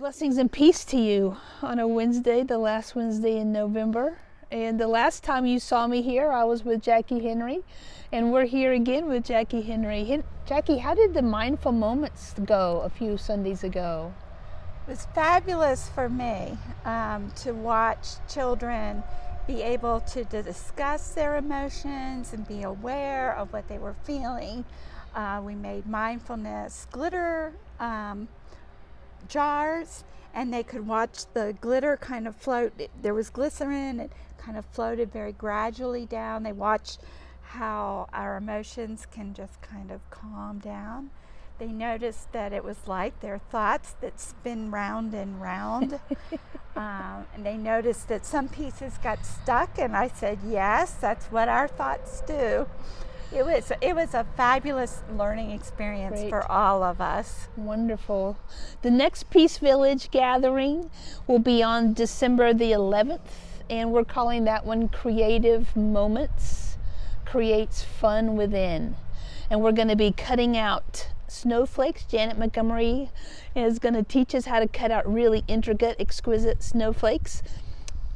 Blessings and peace to you on a Wednesday, the last Wednesday in November. And the last time you saw me here, I was with Jackie Henry, and we're here again with Jackie Henry. Jackie, how did the mindful moments go a few Sundays ago? It was fabulous for me to watch children be able to discuss their emotions and be aware of what they were feeling. We made mindfulness glitter jars, and they could watch the glitter kind of float. There was glycerin, it kind of floated very gradually down. They watched how our emotions can just kind of calm down. They noticed that it was like their thoughts that spin round and round. And they noticed that some pieces got stuck, and I said, yes, that's what our thoughts do. It was a fabulous learning experience for all of us. Wonderful. The next Peace Village gathering will be on December the 11th, and we're calling that one Creative Moments Creates Fun Within. And we're going to be cutting out snowflakes. Janet Montgomery is going to teach us how to cut out really intricate, exquisite snowflakes.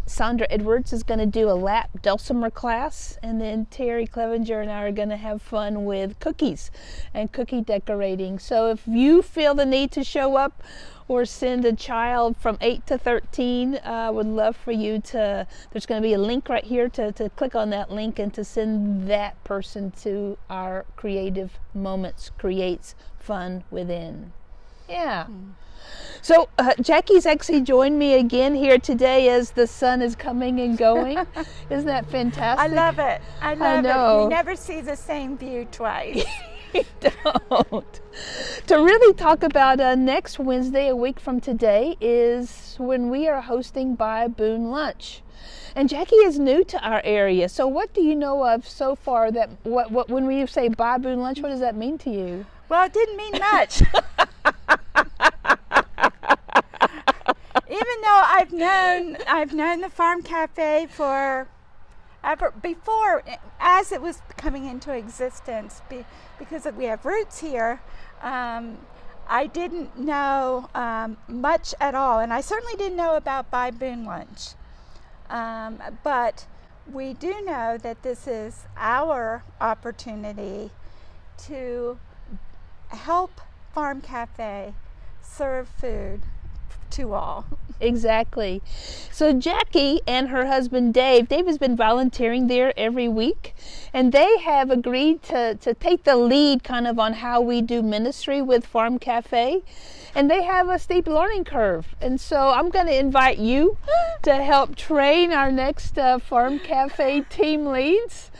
Sandra Edwards is going to do a lap dulcimer class, and then Terry Clevenger and I are going to have fun with cookies and cookie decorating. So if you feel the need to show up or send a child from 8 to 13, I would love for you to, there's going to be a link right here to click on that link and to send that person to our Creative Moments Creates Fun Within. Yeah. So Jackie's actually joined me again here today as the sun is coming and going. Isn't that fantastic? I love it. I love know. it. You never see the same view twice. You don't. To really talk about next Wednesday, a week from today, is when we are hosting Buy Boone Lunch. And Jackie is new to our area. So what do you know of so far that what when we say Buy Boone Lunch, what does that mean to you? Well, it didn't mean much. Even though I've known the Farm Cafe before, as it was coming into existence, because we have roots here, I didn't know much at all, and I certainly didn't know about Buy Boone Lunch. But we do know that this is our opportunity to help Farm Cafe serve food to all. Exactly. So Jackie and her husband Dave has been volunteering there every week, and they have agreed to take the lead kind of on how we do ministry with Farm Cafe, and they have a steep learning curve. And so I'm going to invite you to help train our next Farm Cafe team leads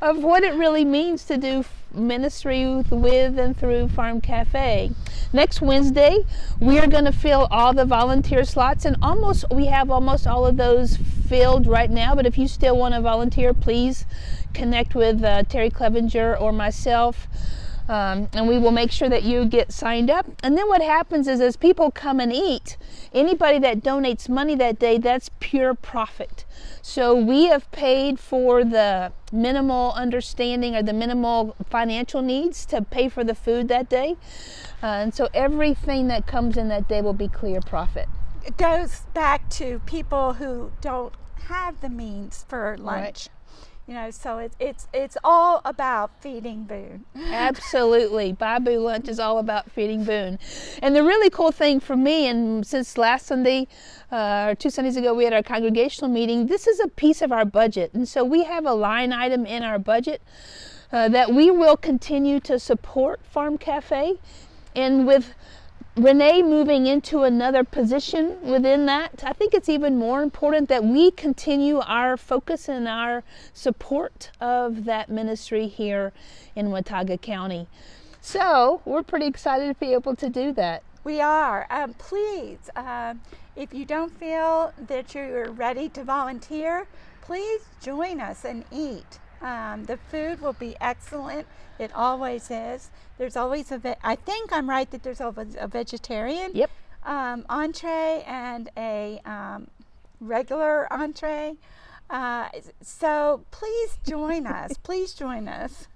of what it really means to do ministry with and through Farm Cafe. Next Wednesday, we are going to fill all the volunteer slots, and we have almost all of those filled right now, but if you still want to volunteer, please connect with Terry Clevenger or myself, and we will make sure that you get signed up. And then what happens is, as people come and eat, anybody that donates money that day, that's pure profit. So we have paid for the minimal understanding or the minimal financial needs to pay for the food that day. And so everything that comes in that day will be clear profit. It goes back to people who don't have the means for lunch. Right. You know, so it's all about feeding Boone. Absolutely. Buy Boone Lunch is all about feeding Boone. And the really cool thing for me, and since last Sunday, or 2 Sundays ago, we had our congregational meeting, this is a piece of our budget. And so we have a line item in our budget that we will continue to support Farm Cafe. And with Renee moving into another position within that, I think it's even more important that we continue our focus and our support of that ministry here in Watauga County. So we're pretty excited to be able to do that. We are. Please, if you don't feel that you're ready to volunteer, please join us and eat. The food will be excellent. It always is. There's always I think I'm right that there's always a vegetarian entree and a regular entree. So please join us. Please join us.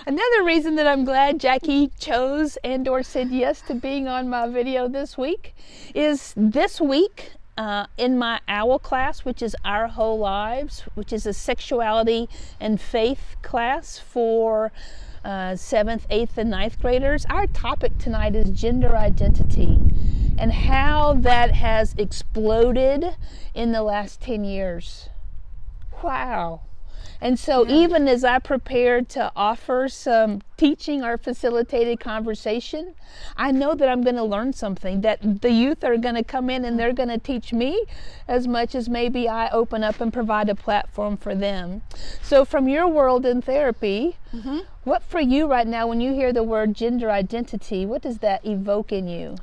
Another reason that I'm glad Jackie chose and or said yes to being on my video this week is this week in my OWL class, which is Our Whole Lives, which is a sexuality and faith class for 7th, 8th, and 9th graders. Our topic tonight is gender identity and how that has exploded in the last 10 years. Wow. And so even as I prepared to offer some teaching or facilitated conversation, I know that I'm going to learn something, that the youth are going to come in and they're going to teach me as much as maybe I open up and provide a platform for them. So from your world in therapy, what for you right now, when you hear the word gender identity, what does that evoke in you?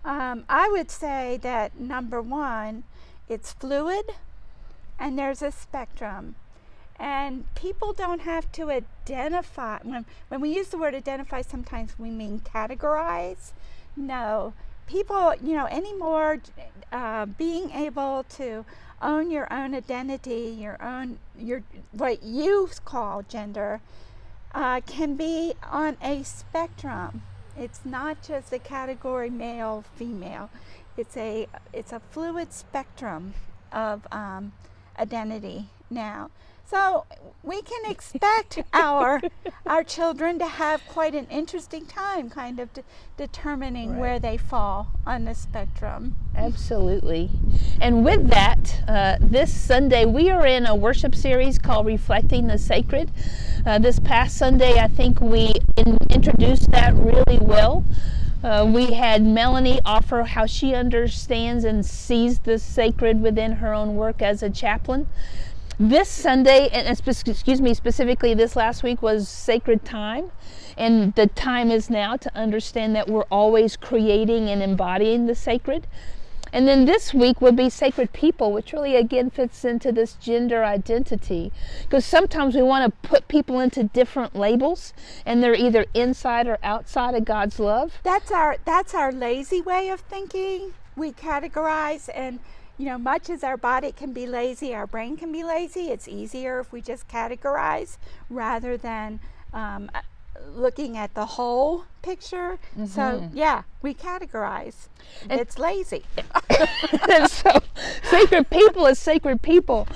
I would say that number one, it's fluid. And there's a spectrum, and people don't have to identify. When we use the word identify, sometimes we mean categorize. No, people, anymore, being able to own your own identity, your what you call gender, can be on a spectrum. It's not just a category male, female. It's a fluid spectrum of identity now. So we can expect our children to have quite an interesting time kind of determining where they fall on the spectrum. Absolutely. And with that, this Sunday we are in a worship series called Reflecting the Sacred. This past Sunday I think we introduced that really well. We had Melanie offer how she understands and sees the sacred within her own work as a chaplain. This Sunday, and specifically this last week, was Sacred Time. And the time is now to understand that we're always creating and embodying the sacred. And then this week will be Sacred People, which really again fits into this gender identity. Because sometimes we want to put people into different labels, and they're either inside or outside of God's love. That's our lazy way of thinking. We categorize, and much as our body can be lazy, our brain can be lazy. It's easier if we just categorize rather than looking at the whole picture. So we categorize. And it's lazy. And so Sacred People is Sacred People.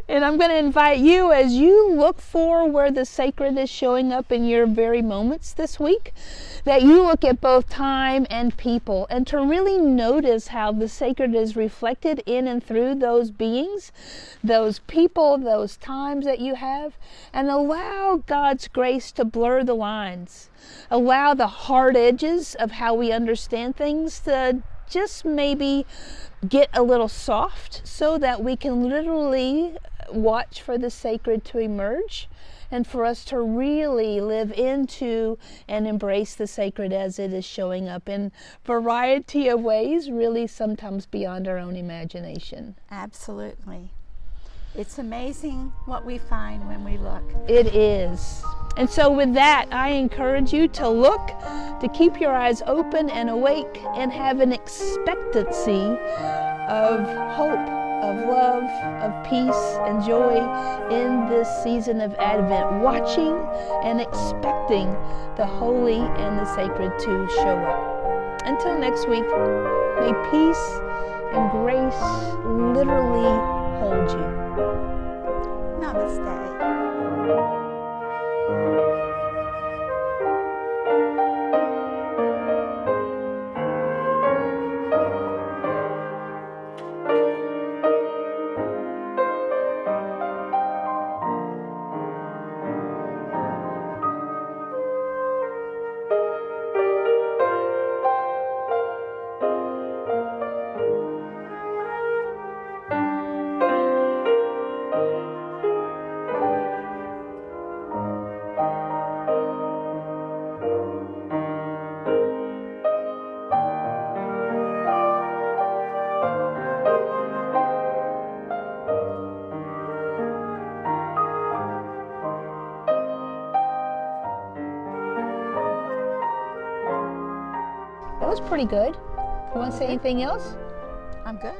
And I'm going to invite you, as you look for where the sacred is showing up in your very moments this week, that you look at both time and people, and to really notice how the sacred is reflected in and through those beings, those people, those times that you have, and allow God's grace to blur the lines. Allow the hard edges of how we understand things to just maybe get a little soft, so that we can literally watch for the sacred to emerge, and for us to really live into and embrace the sacred as it is showing up in variety of ways, really sometimes beyond our own imagination. Absolutely. It's amazing what we find when we look. It is. And so with that, I encourage you to look, to keep your eyes open and awake, and have an expectancy of hope, of love, of peace and joy in this season of Advent, watching and expecting the holy and the sacred to show up. Until next week, may peace and grace literally hold you. Namaste. That was pretty good. You want to say anything else? I'm good.